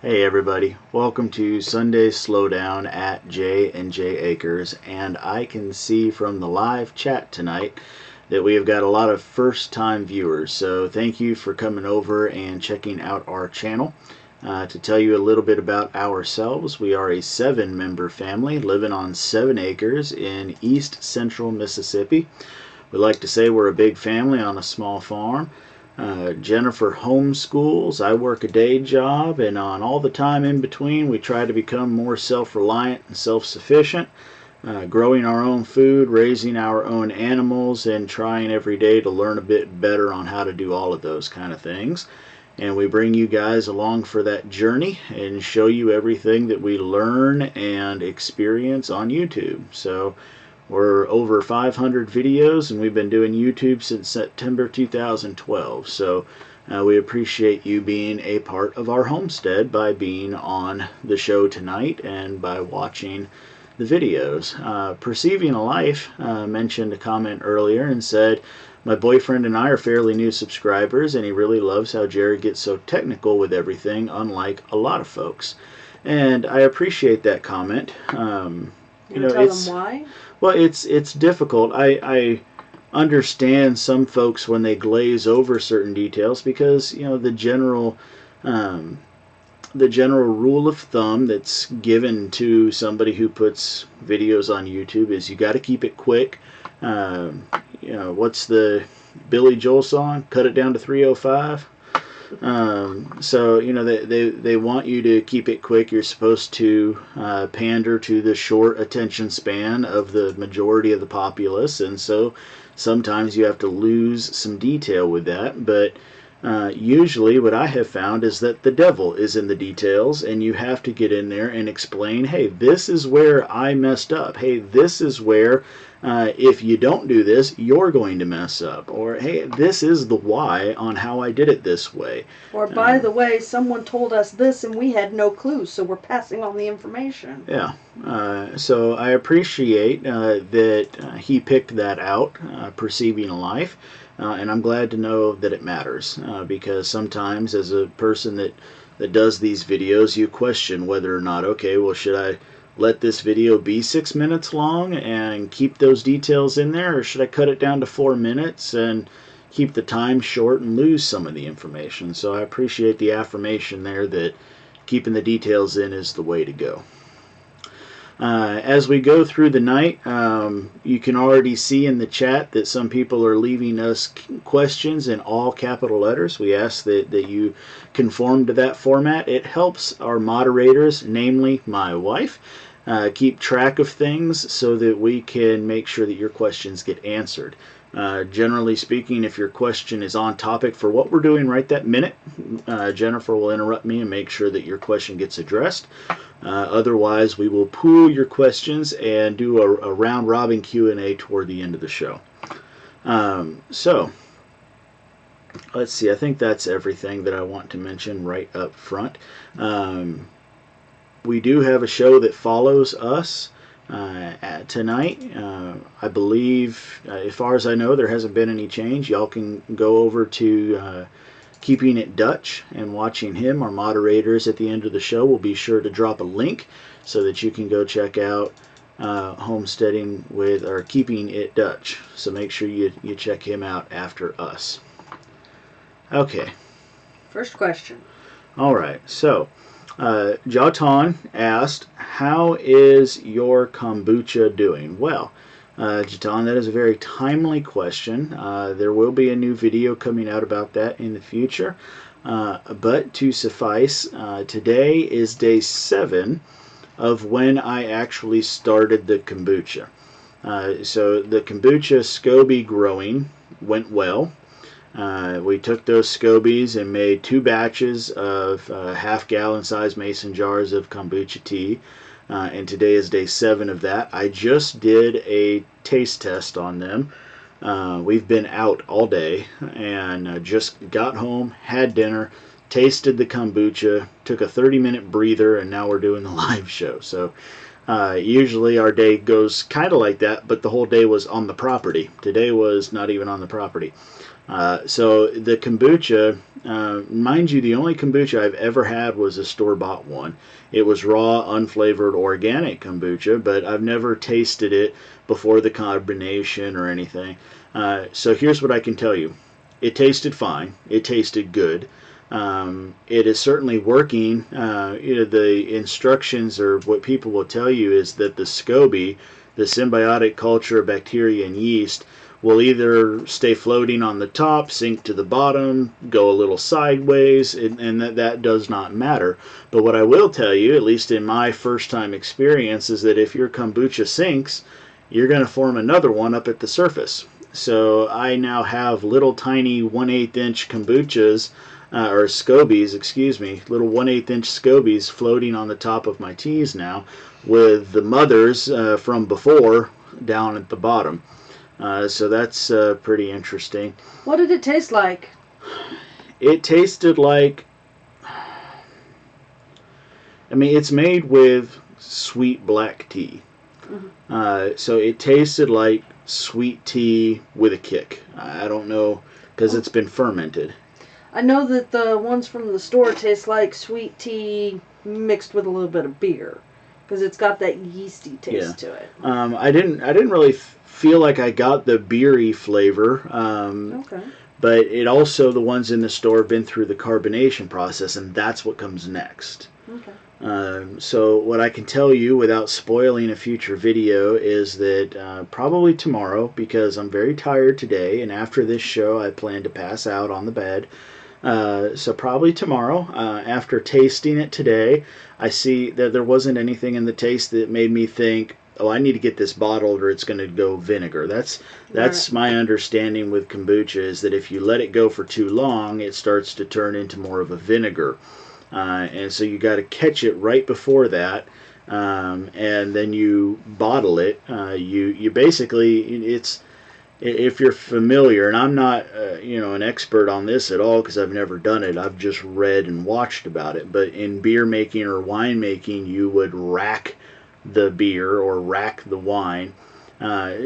Hey everybody, welcome to Sunday Slowdown at J&J Acres, and I can see from the live chat tonight that we have got a lot of first-time viewers, so thank you for coming over and checking out our channel. To tell you a little bit about ourselves, we are a 7-member family living on 7 acres in east central Mississippi. We like to say we're a big family on a small farm. Jennifer homeschools, I work a day job, and on all the time in between we try to become more self-reliant and self-sufficient, growing our own food, raising our own animals, and trying every day to learn a bit better on how to do all of those kind of things. And we bring you guys along for that journey and show you everything that we learn and experience on YouTube. So we're over 500 videos, and we've been doing YouTube since September 2012. So we appreciate you being a part of our homestead by being on the show tonight and by watching the videos. Perceiving a Life mentioned a comment earlier and said, my boyfriend and I are fairly new subscribers, and he really loves how Jared gets so technical with everything, unlike a lot of folks. And I appreciate that comment. You know, tell them why? Well, it's difficult. I understand some folks when they glaze over certain details because, you know, the general rule of thumb that's given to somebody who puts videos on YouTube is you got to keep it quick. You know, what's the Billy Joel song? Cut it down to 305. So, you know, they want you to keep it quick. You're supposed to pander to the short attention span of the majority of the populace, and so sometimes you have to lose some detail with that. But usually what I have found is that the devil is in the details, and you have to get in there and explain, hey, this is where I messed up. Hey, this is where if you don't do this, you're going to mess up. Or, hey, this is the why on how I did it this way. Or, by the way, someone told us this and we had no clue, so we're passing on the information. Yeah. So I appreciate that he picked that out, Perceiving a Life. And I'm glad to know that it matters, because sometimes as a person that does these videos, you question whether or not, okay, well, should I let this video be 6 minutes long and keep those details in there, or should I cut it down to 4 minutes and keep the time short and lose some of the information? So I appreciate the affirmation there that keeping the details in is the way to go. As we go through the night, you can already see in the chat that some people are leaving us questions in all capital letters. We ask that you conform to that format. It helps our moderators, namely my wife, keep track of things so that we can make sure that your questions get answered. Generally speaking, if your question is on topic for what we're doing right that minute, Jennifer will interrupt me and make sure that your question gets addressed. Otherwise, we will pool your questions and do a round-robin Q&A toward the end of the show. So, let's see. I think that's everything that I want to mention right up front. We do have a show that follows us tonight. I believe, as far as I know, there hasn't been any change. Y'all can go over to Keeping It Dutch and watching him. Our moderators at the end of the show will be sure to drop a link so that you can go check out Homesteading with, or Keeping It Dutch. So make sure you check him out after us. Okay. First question. All right. So, Jatan asked, how is your kombucha doing? Well, Jatan, that is a very timely question. There will be a new video coming out about that in the future. But to suffice, today is day 7 of when I actually started the kombucha. So the kombucha SCOBY growing went well. We took those SCOBYs and made 2 batches of half-gallon size mason jars of kombucha tea. And today is day 7 of that. I just did a taste test on them. We've been out all day and just got home, had dinner, tasted the kombucha, took a 30-minute breather, and now we're doing the live show. So usually our day goes kind of like that, but the whole day was on the property. Today was not even on the property. So the kombucha, mind you, the only kombucha I've ever had was a store-bought one. It was raw, unflavored, organic kombucha, but I've never tasted it before the carbonation or anything. So here's what I can tell you. It tasted fine. It tasted good. It is certainly working. The instructions or what people will tell you is that the SCOBY, the symbiotic culture of bacteria and yeast, will either stay floating on the top, sink to the bottom, go a little sideways, and that does not matter. But what I will tell you, at least in my first time experience, is that if your kombucha sinks, you're going to form another one up at the surface. So I now have little tiny 1/8 inch kombuchas, or scobies, excuse me, little 1/8 inch scobies floating on the top of my teas now, with the mothers from before down at the bottom. So that's pretty interesting. What did it taste like? It tasted like, I mean, it's made with sweet black tea. So it tasted like sweet tea with a kick. I don't know, because it's been fermented. I know that the ones from the store taste like sweet tea mixed with a little bit of beer, because it's got that yeasty taste to it. I didn't really feel like I got the beery flavor. Okay. But it also, the ones in the store have been through the carbonation process, and that's what comes next. Okay. So what I can tell you without spoiling a future video is that probably tomorrow, because I'm very tired today, and after this show I plan to pass out on the bed. So probably tomorrow, after tasting it today, I see that there wasn't anything in the taste that made me think, oh, I need to get this bottled or it's going to go vinegar. That's Right. my understanding with kombucha, is that if you let it go for too long, it starts to turn into more of a vinegar. And so you got to catch it right before that, and then you bottle it. You basically, it's, if you're familiar, and I'm not an expert on this at all because I've never done it. I've just read and watched about it. But in beer making or wine making, you would rack the beer or rack the wine.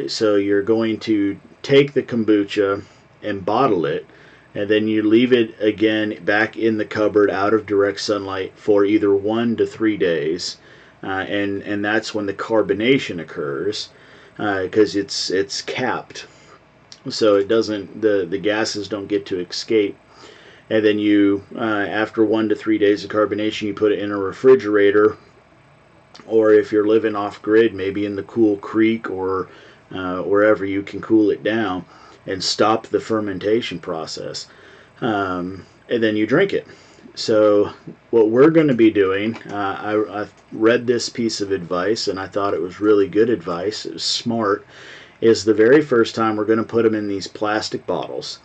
So you're going to take the kombucha and bottle it, and then you leave it again back in the cupboard out of direct sunlight for either 1 to 3 days, and that's when the carbonation occurs, because it's capped, so it doesn't, the gases don't get to escape. And then you, after 1 to 3 days of carbonation, you put it in a refrigerator, or if you're living off grid, maybe in the cool creek or wherever you can cool it down, and stop the fermentation process, and then you drink it. So what we're going to be doing, I read this piece of advice and I thought it was really good advice. It was smart. Is the very first time we're going to put them in these plastic bottles,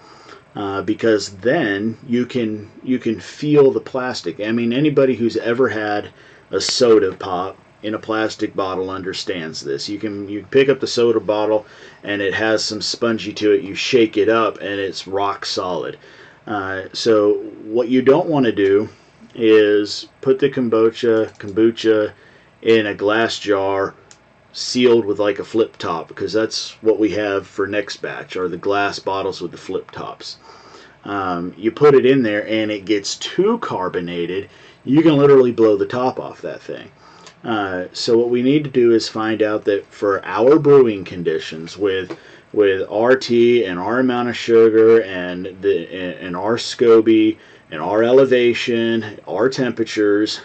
because then you can feel the plastic. I mean, anybody who's ever had a soda pop in a plastic bottle understands this. You pick up the soda bottle and it has some spongy to it. You shake it up and it's rock solid. So what you don't want to do is put the kombucha in a glass jar sealed with like a flip top, because that's what we have for next batch, are the glass bottles with the flip tops. You put it in there and it gets too carbonated, you can literally blow the top off that thing. So what we need to do is find out that for our brewing conditions, with our tea and our amount of sugar and our SCOBY and our elevation, our temperatures,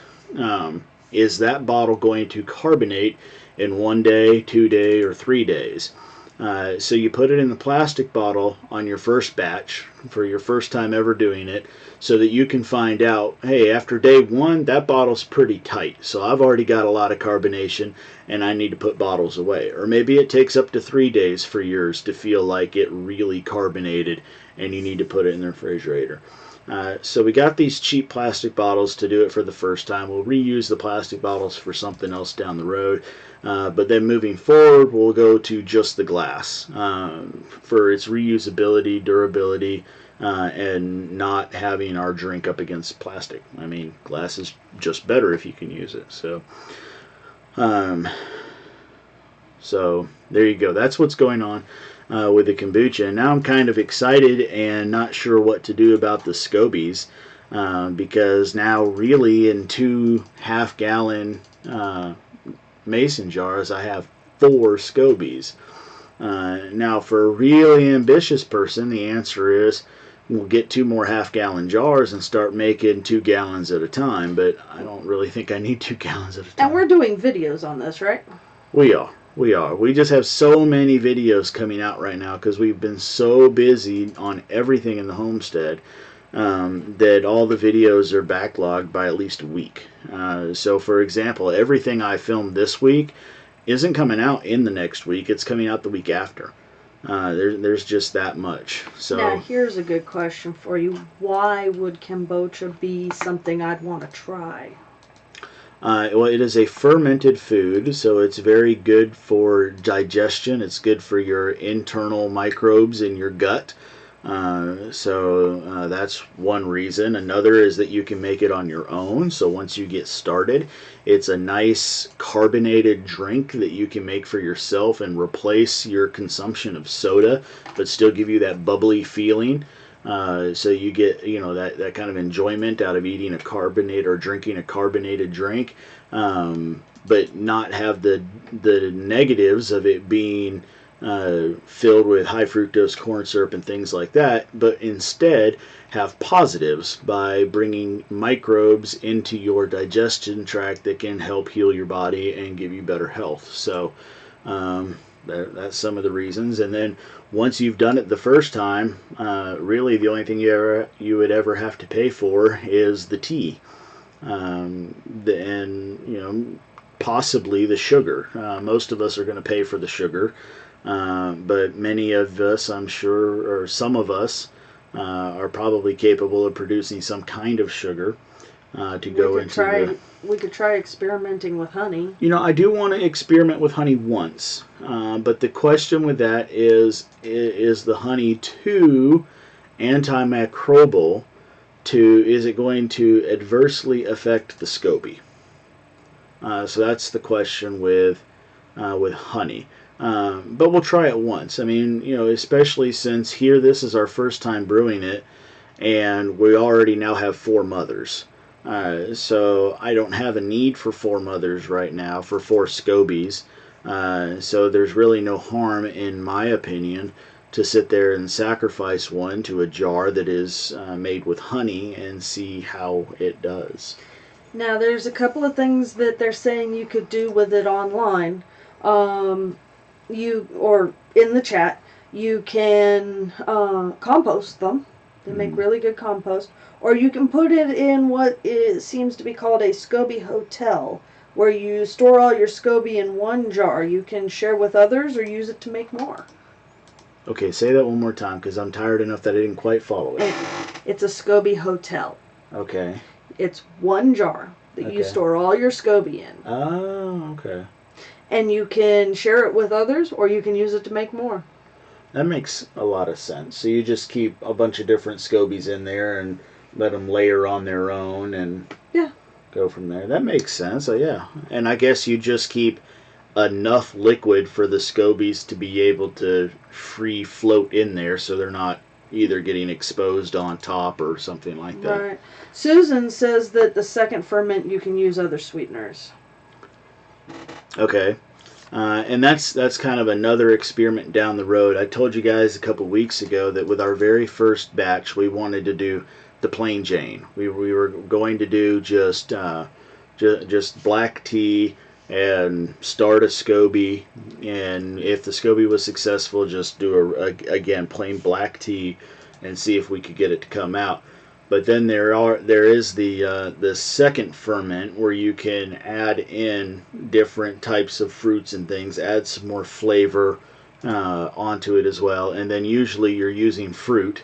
is that bottle going to carbonate in 1 day, 2 day, or 3 days? So you put it in the plastic bottle on your first batch for your first time ever doing it, so that you can find out, hey, after day 1, that bottle's pretty tight, so I've already got a lot of carbonation and I need to put bottles away. Or maybe it takes up to 3 days for yours to feel like it really carbonated and you need to put it in the refrigerator. So we got these cheap plastic bottles to do it for the first time. We'll reuse the plastic bottles for something else down the road. But then moving forward, we'll go to just the glass for its reusability, durability, and not having our drink up against plastic. I mean, glass is just better if you can use it. So there you go. That's what's going on. with the kombucha. And now I'm kind of excited and not sure what to do about the SCOBYs, because now really in 2 half-gallon mason jars I have 4 SCOBYs. Now for a really ambitious person, the answer is we'll get 2 more half-gallon jars and start making 2 gallons at a time, but I don't really think I need 2 gallons at a time. And we're doing videos on this, right? We are. We just have so many videos coming out right now because we've been so busy on everything in the homestead that all the videos are backlogged by at least a week. So for example, everything I filmed this week isn't coming out in the next week. It's coming out the week after. There's just that much. So now here's a good question for you. Why would kombucha be something I'd want to try? Well, it is a fermented food, so it's very good for digestion. It's good for your internal microbes in your gut. So that's one reason. Another is that you can make it on your own. So once you get started, it's a nice carbonated drink that you can make for yourself and replace your consumption of soda, but still give you that bubbly feeling. So you get, that kind of enjoyment out of eating a carbonated or drinking a carbonated drink, but not have the negatives of it being filled with high fructose corn syrup and things like that, but instead have positives by bringing microbes into your digestion tract that can help heal your body and give you better health. So that's some of the reasons. And then once you've done it the first time, really the only thing you would ever have to pay for is the tea, and possibly the sugar. Most of us are going to pay for the sugar, but many of us, I'm sure, or some of us, are probably capable of producing some kind of sugar to go into We could try experimenting with honey. I do want to experiment with honey once, but the question with that is the honey too antimicrobial? Is it going to adversely affect the SCOBY? So that's the question with honey. But we'll try it once. I mean, especially since here this is our first time brewing it, and we already now have 4 mothers. So I don't have a need for 4 mothers right now for 4 SCOBYs. So there's really no harm, in my opinion, to sit there and sacrifice one to a jar that is made with honey and see how it does. Now there's a couple of things that they're saying you could do with it online. Or in the chat, you can compost them. They make really good compost. Or you can put it in what seems to be called a SCOBY hotel, where you store all your SCOBY in one jar. You can share with others or use it to make more. Okay, say that one more time, because I'm tired enough that I didn't quite follow it. It's a SCOBY hotel. Okay. It's one jar that you store all your SCOBY in. Oh, okay. And you can share it with others, or you can use it to make more. That makes a lot of sense. So you just keep a bunch of different SCOBYs in there and let them layer on their own and go from there. That makes sense. So yeah. And I guess you just keep enough liquid for the SCOBYs to be able to free float in there, so they're not either getting exposed on top or something like that. Right. Susan says that the second ferment you can use other sweeteners. Okay. And that's kind of another experiment down the road. I told you guys a couple weeks ago that with our very first batch, we wanted to do the plain Jane. We were going to do just black tea and start a SCOBY, and if the SCOBY was successful, just do again plain black tea and see if we could get it to come out. But then there is the second ferment where you can add in different types of fruits and things, add some more flavor onto it as well, and then usually you're using fruit,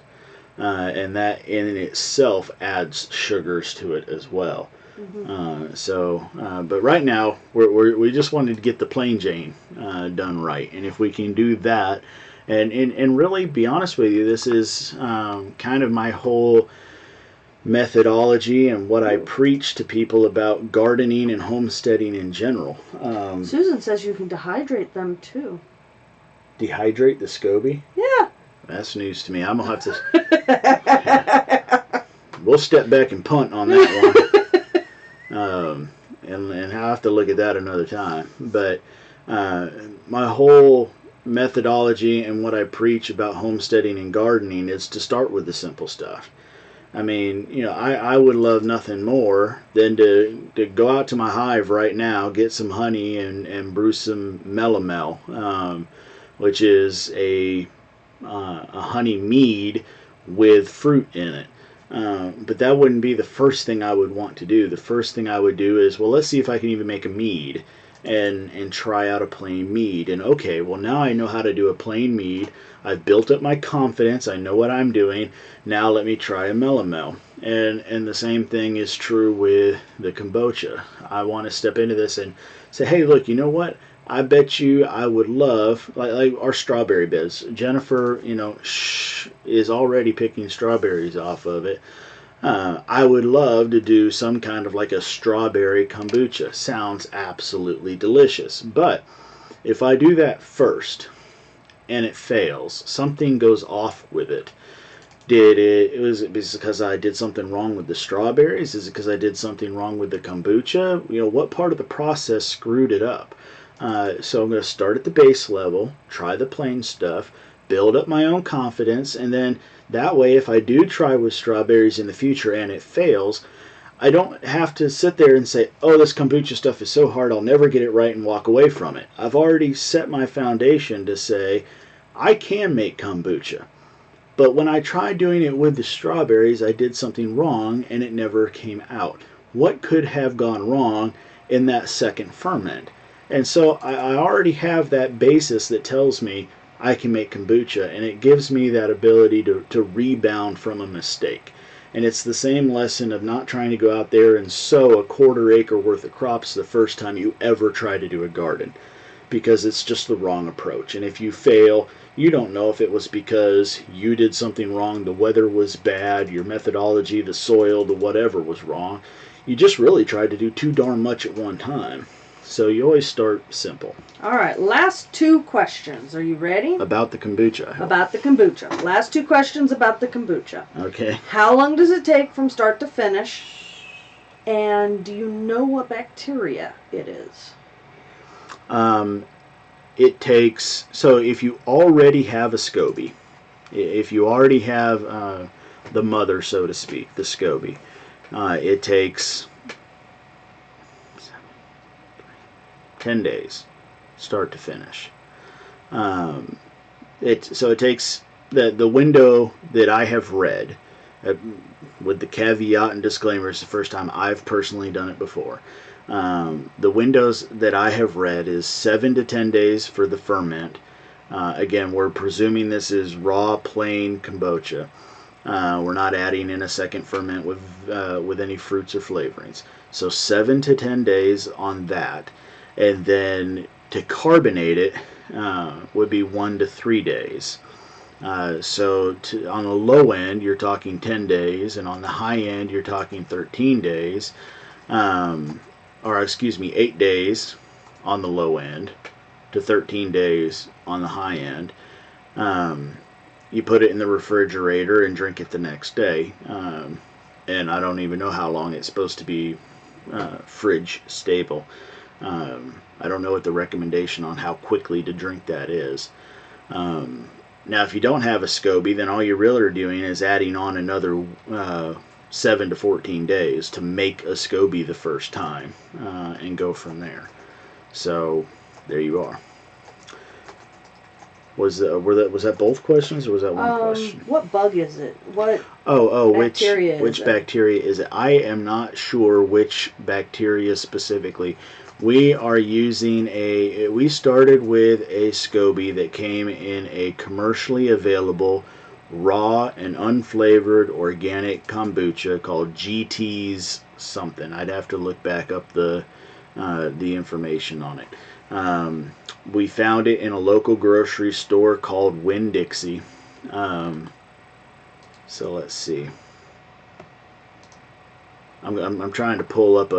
and that in itself adds sugars to it as well. But right now we just wanted to get the plain Jane done right, and if we can do that, and really be honest with you, this is kind of my whole methodology and what I preach to people about gardening and homesteading in general. Susan says you can dehydrate them too. Dehydrate the SCOBY? Yeah. That's news to me. I'm going to have to... We'll step back and punt on that one. And I'll have to look at that another time. But my whole methodology and what I preach about homesteading and gardening is to start with the simple stuff. I mean, I would love nothing more than to go out to my hive right now, get some honey, and brew some melomel, which is a honey mead with fruit in it. But that wouldn't be the first thing I would want to do. The first thing I would do is, well, let's see if I can even make a mead and try out a plain mead. And okay, well, now I know how to do a plain mead. I've built up my confidence. I know what I'm doing. Now let me try a melomel. And the same thing is true with the kombucha. I want to step into this and say, hey, look, you know what? I bet you I would love, like our strawberry beds. Jennifer, is already picking strawberries off of it. I would love to do some kind of like a strawberry kombucha. Sounds absolutely delicious. But if I do that first and it fails, something goes off with it. Was it because I did something wrong with the strawberries? Is it because I did something wrong with the kombucha? What part of the process screwed it up? So I'm going to start at the base level, try the plain stuff, build up my own confidence, and then that way if I do try with strawberries in the future and it fails, I don't have to sit there and say, oh, this kombucha stuff is so hard I'll never get it right and walk away from it. I've already set my foundation to say, I can make kombucha. But when I tried doing it with the strawberries, I did something wrong and it never came out. What could have gone wrong in that second ferment? And so I already have that basis that tells me I can make kombucha, and it gives me that ability to rebound from a mistake. And it's the same lesson of not trying to go out there and sow a quarter acre worth of crops the first time you ever try to do a garden, because it's just the wrong approach. And if you fail, you don't know if it was because you did something wrong, the weather was bad, your methodology, the soil, the whatever was wrong. You just really tried to do too darn much at one time. So you always start simple. All right, last two questions. Are you ready? About the kombucha. About the kombucha. Last two questions about the kombucha. Okay. How long does it take from start to finish? And do you know what bacteria it is? It takes, so if you already have a SCOBY, if you already have the mother, so to speak, the SCOBY, it takes 10 days, start to finish. So it takes the window that I have read, with the caveat and disclaimers, the first time I've personally done it before. The windows that I have read is 7 to 10 days for the ferment. Again, we're presuming this is raw, plain kombucha. We're not adding in a second ferment with any fruits or flavorings. So 7 to 10 days on that. And then to carbonate it would be 1 to 3 days. So on the low end, you're talking 10 days, and on the high end, you're talking 13 days. Or excuse me, 8 days on the low end to 13 days on the high end. You put it in the refrigerator and drink it the next day. And I don't even know how long it's supposed to be fridge stable. I don't know what the recommendation on how quickly to drink that is. Now, if you don't have a SCOBY, then all you really are doing is adding on another 7 to 14 days to make a SCOBY the first time, and go from there. So there you are. Was that both questions, or was that one question? What bug is it? What bacteria which is bacteria is it? I am not sure which bacteria specifically. We are using we started with a SCOBY that came in a commercially available raw and unflavored organic kombucha called GT's something. I'd have to look back up the information on it. We found it in a local grocery store called Winn-Dixie. So let's see. I'm trying to pull up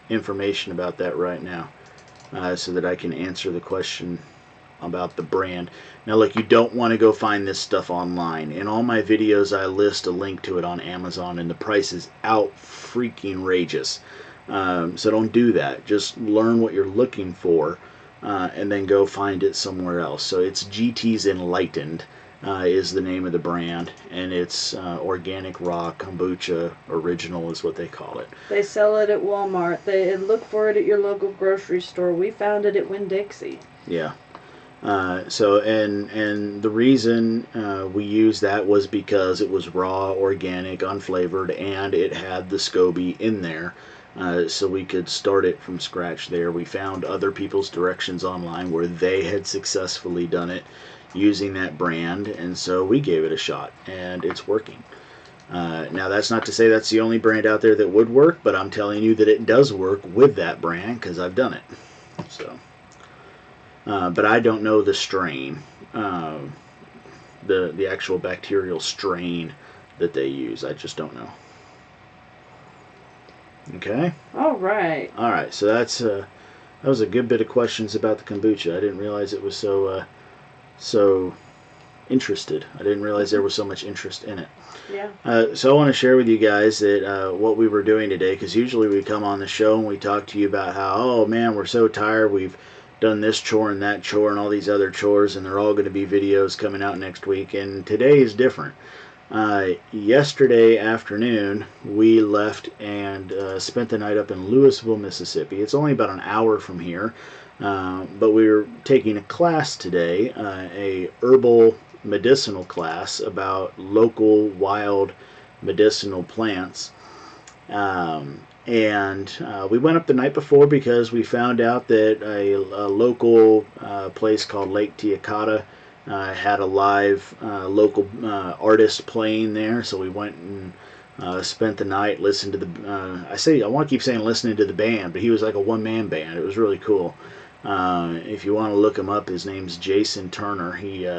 information about that right now, so that I can answer the question about the brand. Now look, you don't want to go find this stuff online. In all my videos I list a link to it on Amazon, and the price is out freaking rageous. So don't do that. Just learn what you're looking for, and then go find it somewhere else. So it's GT's Enlightened is the name of the brand, and it's organic raw kombucha original is what they call it. They sell it at Walmart. They look for it at your local grocery store. We found it at Winn-Dixie. Yeah. So and the reason we used that was because it was raw, organic, unflavored, and it had the SCOBY in there. So we could start it from scratch there. We found other people's directions online where they had successfully done it using that brand, and so we gave it a shot, and it's working. Now that's not to say that's the only brand out there that would work, but I'm telling you that it does work with that brand because I've done it. So, but I don't know the strain, the actual bacterial strain that they use. I just don't know. Okay. All right. All right. So that was a good bit of questions about the kombucha. I didn't realize it was so interested. I didn't realize there was so much interest in it. Yeah. So I want to share with you guys that what we were doing today, because usually we come on the show and we talk to you about how, oh man, we're so tired, we've done this chore and that chore and all these other chores, and they're all going to be videos coming out next week, and today is different. Yesterday afternoon we left and spent the night up in Louisville, Mississippi. It's only about an hour from here. But we were taking a class today, a herbal medicinal class about local wild medicinal plants. And we went up the night before because we found out that a local place called Lake Teocata had a live local artist playing there. So we went and spent the night, listened to the, I want to keep saying listening to the band, but he was like a one-man band. It was really cool. If you want to look him up, his name's Jason Turner. He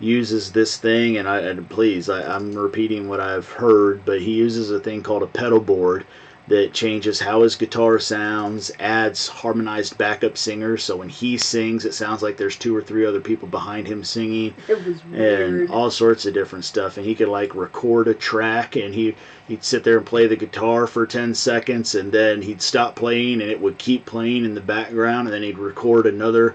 uses this thing, and I'm repeating what I've heard, but he uses a thing called a pedal board that changes how his guitar sounds, adds harmonized backup singers, so when he sings, it sounds like there's 2 or 3 other people behind him singing. It was weird. And all sorts of different stuff. And he could like record a track, and he'd sit there and play the guitar for 10 seconds, and then he'd stop playing, and it would keep playing in the background, and then he'd record another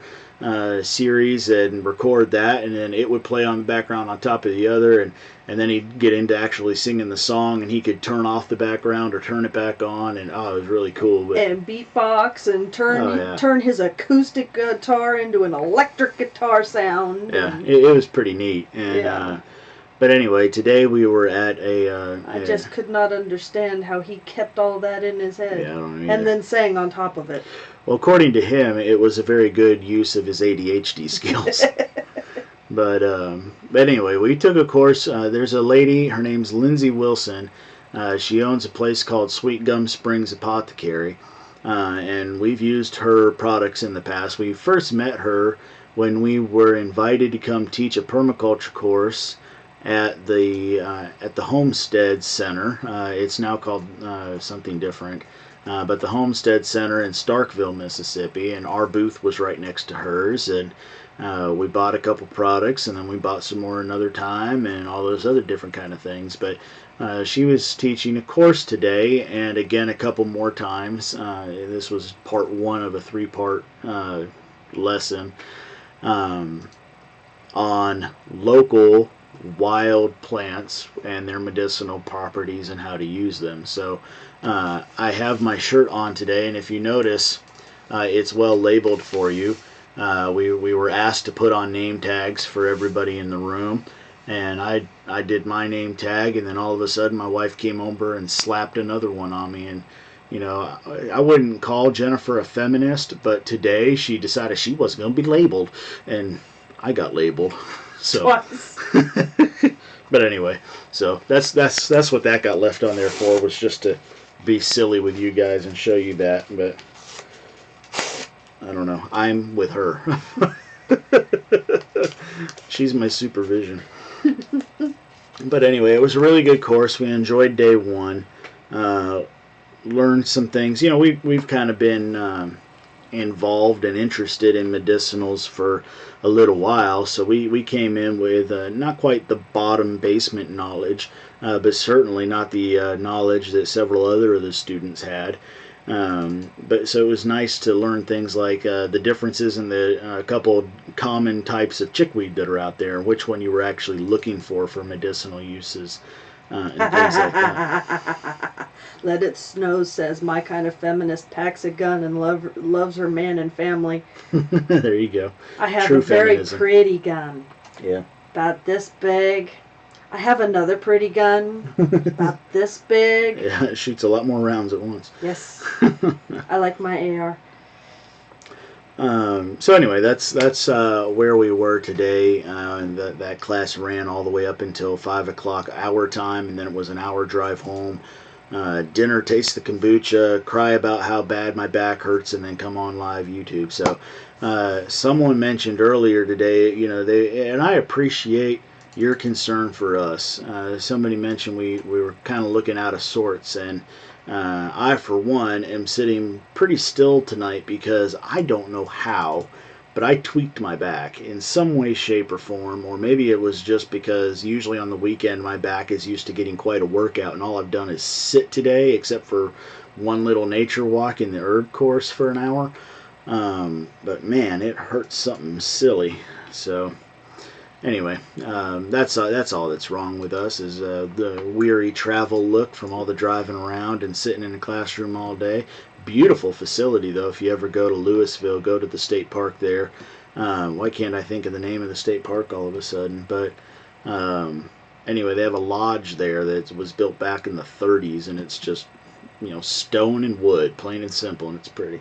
series and record that, and then it would play on the background on top of the other, and then he'd get into actually singing the song, and he could turn off the background or turn it back on, and it was really cool. But, and beatbox and turn his acoustic guitar into an electric guitar sound. Yeah, it was pretty neat. And but anyway, today we were at I just could not understand how he kept all that in his head. Yeah, I don't know either. And then sang on top of it. Well, according to him, it was a very good use of his ADHD skills. But anyway, we took a course. There's a lady, her name's Lindsay Wilson. She owns a place called Sweet Gum Springs Apothecary. And we've used her products in the past. We first met her when we were invited to come teach a permaculture course at the Homestead Center. It's now called something different. But the Homestead Center in Starkville, Mississippi, and our booth was right next to hers, and we bought a couple products, and then we bought some more another time, and all those other different kind of things. But she was teaching a course today, and again a couple more times. This was part 1 of a 3-part lesson on local wild plants and their medicinal properties and how to use them. So I have my shirt on today, and if you notice, it's well labeled for you. We were asked to put on name tags for everybody in the room, and I did my name tag, and then all of a sudden my wife came over and slapped another one on me. And you know, I wouldn't call Jennifer a feminist, but today she decided she wasn't going to be labeled, and I got labeled. So, but anyway, so that's what that got left on there for, was just to be silly with you guys and show you that. But I don't know. I'm with her. She's my supervision. But anyway, it was a really good course. We enjoyed day 1. Learned some things. You know, we've kind of been involved and interested in medicinals for a little while, so we came in with not quite the bottom basement knowledge, but certainly not the knowledge that several other of the students had. But so it was nice to learn things like the differences in the couple common types of chickweed that are out there, and which one you were actually looking for medicinal uses, and things like that. Let It Snow says, my kind of feminist packs a gun and loves her man and family. There you go. I have True a very feminism. pretty gun. Yeah. About this big. I have another pretty gun. About this big. Yeah, it shoots a lot more rounds at once. Yes. I like my AR. So anyway, that's where we were today, and that class ran all the way up until 5 o'clock our time, and then it was an hour drive home. Dinner, taste the kombucha, cry about how bad my back hurts, and then come on live YouTube. So someone mentioned earlier today, and I appreciate your concern for us. Somebody mentioned we were kind of looking out of sorts, and I, for one, am sitting pretty still tonight because I don't know how, but I tweaked my back in some way, shape, or form, or maybe it was just because usually on the weekend my back is used to getting quite a workout, and all I've done is sit today, except for one little nature walk in the herb course for an hour. But man, it hurts something silly. So anyway, that's all that's wrong with us is the weary travel look from all the driving around and sitting in a classroom all day. Beautiful facility, though. If you ever go to Louisville, go to the state park there. Why can't I think of the name of the state park all of a sudden? But anyway, they have a lodge there that was built back in the 30s, and it's just, stone and wood, plain and simple, and it's pretty.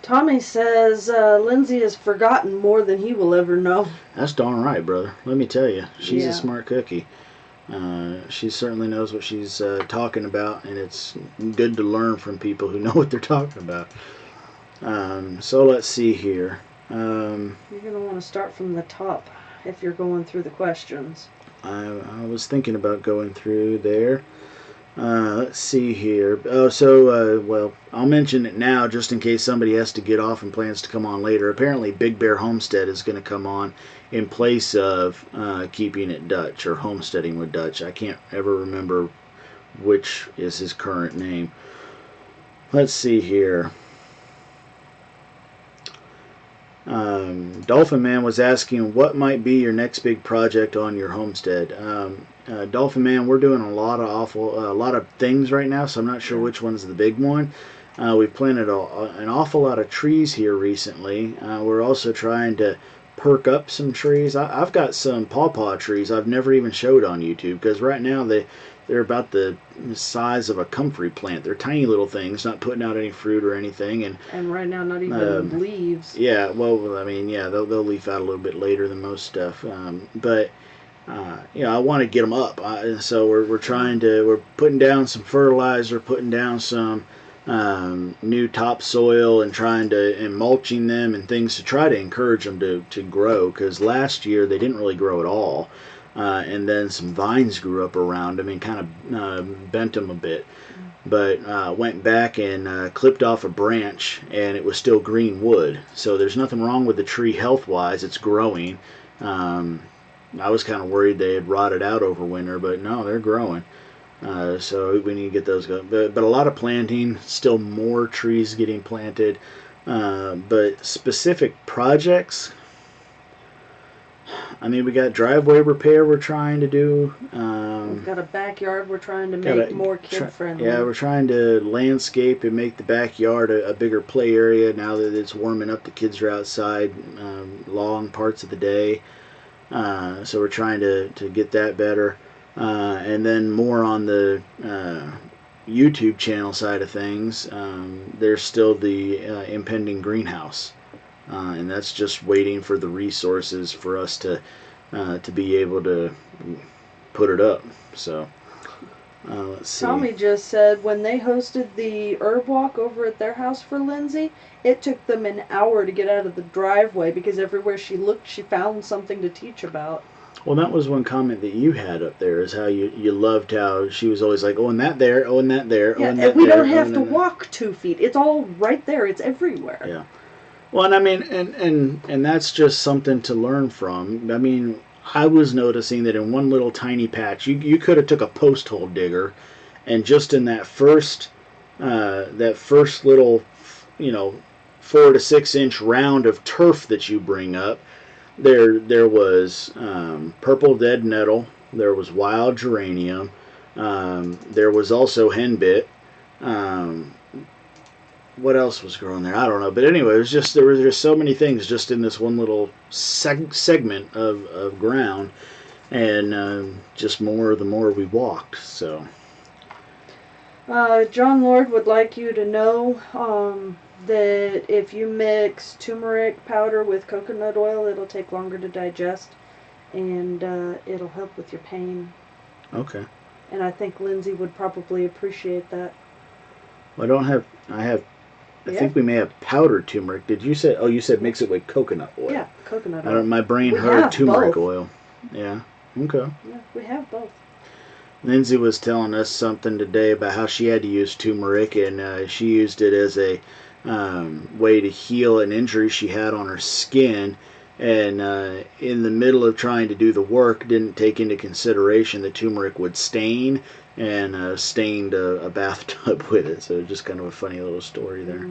Tommy says Lindsay has forgotten more than he will ever know. That's darn right, brother. Let me tell you, she's Yeah. a smart cookie. She certainly knows what she's talking about, and it's good to learn from people who know what they're talking about. So let's see here. You're going to want to start from the top if you're going through the questions. I was thinking about going through there. Let's see here. Oh, so, well, I'll mention it now just in case somebody has to get off and plans to come on later. Apparently, Big Bear Homestead is going to come on in place of Keeping It Dutch or Homesteading with Dutch. I can't ever remember which is his current name. Let's see here. Dolphin Man was asking what might be your next big project on your homestead. Dolphin Man, we're doing a lot of things right now, so I'm not sure which one's the big one. We've planted an awful lot of trees here recently. We're also trying to perk up some trees. I've got some pawpaw trees I've never even showed on YouTube because right now they're about the size of a comfrey plant. They're tiny little things, not putting out any fruit or anything. And right now, not even leaves. Yeah, well, I mean, yeah, they'll leaf out a little bit later than most stuff. But I want to get them up. So we're putting down some fertilizer, putting down some new topsoil, and mulching them and things to try to encourage them to grow. Because last year they didn't really grow at all. And then some vines grew up around them and kind of bent them a bit. But went back and clipped off a branch, and it was still green wood. So there's nothing wrong with the tree health-wise. It's growing. I was kind of worried they had rotted out over winter, but no, they're growing. So we need to get those going. But a lot of planting, still more trees getting planted. But specific projects, I mean, we got driveway repair we're trying to do. We've got a backyard we're trying to make more kid-friendly. Yeah, we're trying to landscape and make the backyard a bigger play area now that it's warming up. The kids are outside long parts of the day. So we're trying to get that better. And then more on the YouTube channel side of things, there's still the impending greenhouse. And that's just waiting for the resources for us to be able to put it up. So let's see. Tommy just said when they hosted the herb walk over at their house for Lindsay, it took them an hour to get out of the driveway because everywhere she looked, she found something to teach about. Well, that was one comment that you had up there, is how you loved how she was always like, oh, and that there, oh, and that there, oh, Yeah, and that we there. don't have oh, to and walk 2 feet. It's all right there. It's everywhere. Yeah. Well, and I mean, and that's just something to learn from. I mean, I was noticing that in one little tiny patch, you could have took a post hole digger, and just in that first little, you know, 4 to 6 inch round of turf that you bring up, there was purple dead nettle, there was wild geranium, there was also henbit. Um, what else was growing there? I don't know. But anyway, it was just there was just so many things just in this one little segment of ground, and just more the more we walked. So John Lord would like you to know that if you mix turmeric powder with coconut oil, it'll take longer to digest, and it'll help with your pain. okay. And I think Lindsay would probably appreciate that. Well, I don't have. I have. I think we may have powdered turmeric. Did you say? Oh, you said mix it with coconut oil. Yeah, coconut I oil. don't. My brain We heard have turmeric both. oil. Yeah. Okay. Yeah, we have both. Lindsay was telling us something today about how she had to use turmeric, and she used it as a way to heal an injury she had on her skin. And in the middle of trying to do the work, didn't take into consideration that turmeric would stain, and stained a bathtub with it. So just kind of a funny little story there.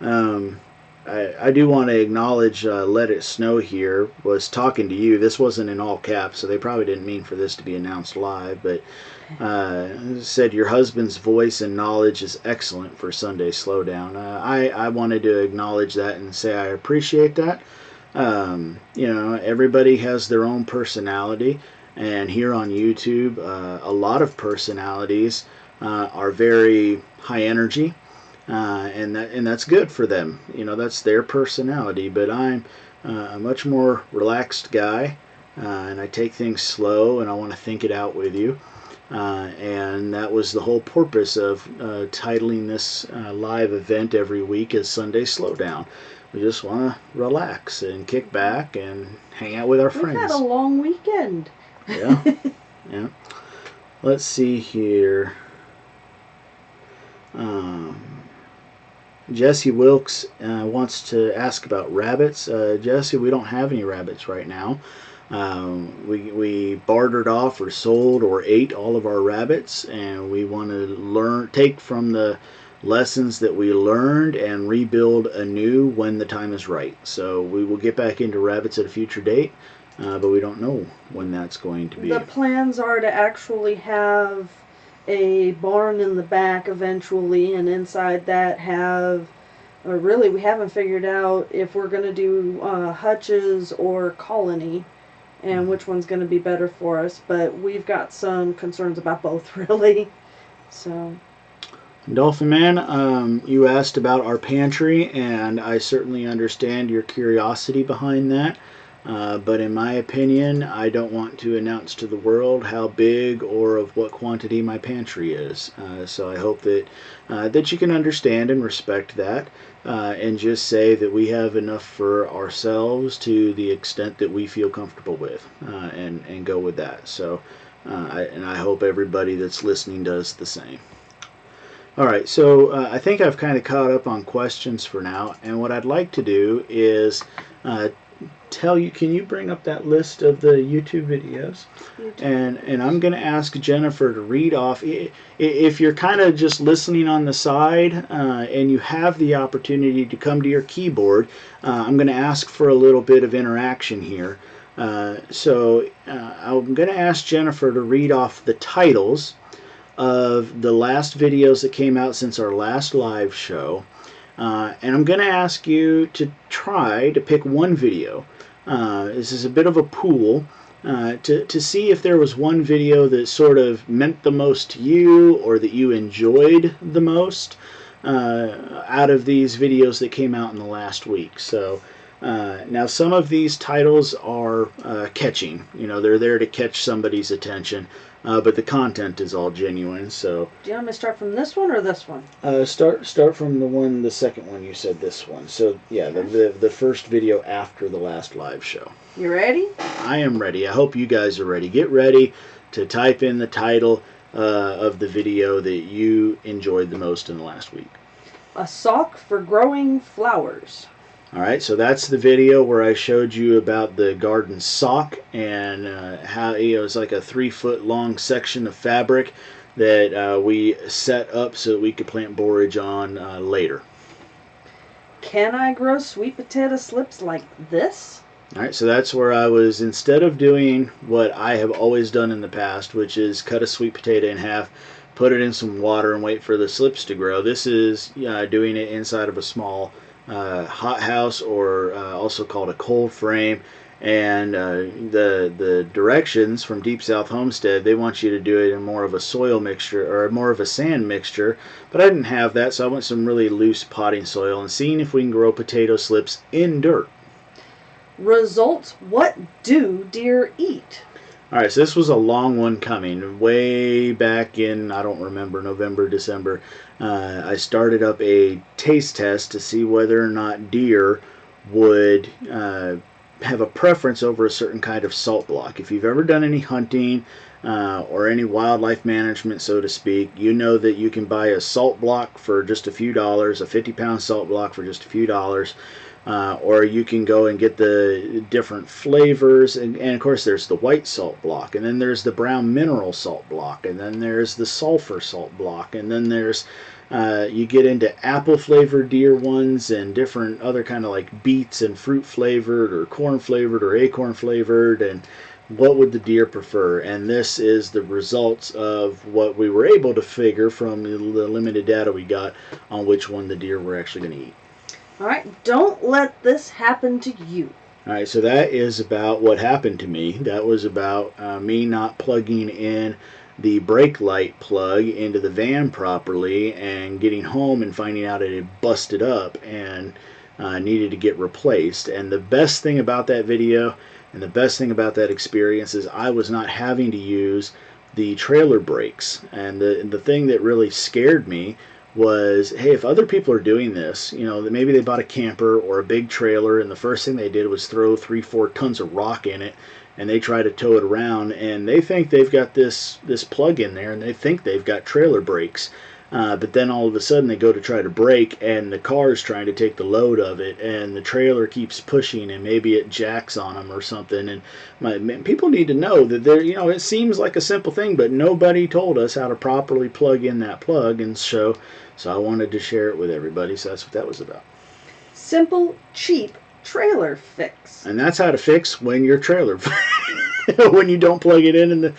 Um, I do want to acknowledge Let It Snow here was talking to you. This wasn't in all caps, so they probably didn't mean for this to be announced live, but said your husband's voice and knowledge is excellent for Sunday Slowdown. I wanted to acknowledge that and say I appreciate that. Everybody has their own personality, and here on YouTube, a lot of personalities are very high energy. And that's good for them. That's their personality. But I'm a much more relaxed guy, and I take things slow, and I want to think it out with you. And that was the whole purpose of titling this live event every week as Sunday Slowdown. We just want to relax and kick back and hang out with our friends. We've had a long weekend. Yeah. Yeah. Let's see here. Jesse Wilkes wants to ask about rabbits. Jesse, we don't have any rabbits right now. We bartered off or sold or ate all of our rabbits, and we want to take from the lessons that we learned and rebuild anew when the time is right. So we will get back into rabbits at a future date, but we don't know when that's going to be. The plans are to actually have a barn in the back eventually, and inside that we haven't figured out if we're going to do hutches or colony and which one's going to be better for us, but we've got some concerns about both, really. So Dolphin Man, you asked about our pantry, and I certainly understand your curiosity behind that. But in my opinion, I don't want to announce to the world how big or of what quantity my pantry is. So I hope that you can understand and respect that, and just say that we have enough for ourselves to the extent that we feel comfortable with, and go with that. So, I hope everybody that's listening does the same. All right, so I think I've kind of caught up on questions for now, and what I'd like to do is tell you, can you bring up that list of the YouTube videos? And I'm going to ask Jennifer to read off. If you're kind of just listening on the side and you have the opportunity to come to your keyboard, I'm going to ask for a little bit of interaction here. So I'm going to ask Jennifer to read off the titles of the last videos that came out since our last live show. And I'm going to ask you to try to pick one video. This is a bit of a pool to see if there was one video that sort of meant the most to you or that you enjoyed the most out of these videos that came out in the last week. So now some of these titles are catching. They're there to catch somebody's attention. but the content is all genuine. So Do you want me to start from this one or this one? start from the second one you said, this one. So yeah, the first video after the last live show. You ready? I am ready. I hope you guys are ready. Get ready to type in the title of the video that you enjoyed the most in the last week. A sock for growing flowers. Alright, so that's the video where I showed you about the garden sock and how it's like a 3-foot long section of fabric that we set up so that we could plant borage on later. Can I grow sweet potato slips like this? Alright, so that's where I was, instead of doing what I have always done in the past, which is cut a sweet potato in half, put it in some water and wait for the slips to grow. This is doing it inside of a small hothouse, or also called a cold frame, and the directions from Deep South Homestead, they want you to do it in more of a soil mixture or more of a sand mixture, but I didn't have that, so I went some really loose potting soil and seeing if we can grow potato slips in dirt. Results: what do deer eat? Alright, so this was a long one coming. Way back in, I don't remember, November, December, I started up a taste test to see whether or not deer would have a preference over a certain kind of salt block. If you've ever done any hunting or any wildlife management, so to speak, you know that you can buy a salt block for just a few dollars, a 50-pound salt block for just a few dollars. Or you can go and get the different flavors, and of course there's the white salt block, and then there's the brown mineral salt block, and then there's the sulfur salt block, and then there's you get into apple flavored deer ones and different other kind of like beets and fruit flavored or corn flavored or acorn flavored, and what would the deer prefer? And this is the results of what we were able to figure from the limited data we got on which one the deer were actually going to eat. Alright, don't let this happen to you. Alright, so that is about what happened to me. That was about me not plugging in the brake light plug into the van properly and getting home and finding out it had busted up and needed to get replaced. And the best thing about that video and the best thing about that experience is I was not having to use the trailer brakes. And the thing that really scared me was, hey, if other people are doing this, you know, maybe they bought a camper or a big trailer and the first thing they did was throw 3-4 tons of rock in it and they try to tow it around and they think they've got this plug in there and they think they've got trailer brakes, but then all of a sudden they go to try to brake and the car is trying to take the load of it and the trailer keeps pushing and maybe it jacks on them or something. And people need to know that there, you know, it seems like a simple thing, but nobody told us how to properly plug in that plug, and so I wanted to share it with everybody. So that's what that was about. Simple, cheap trailer fix. And that's how to fix when your trailer when you don't plug it in. And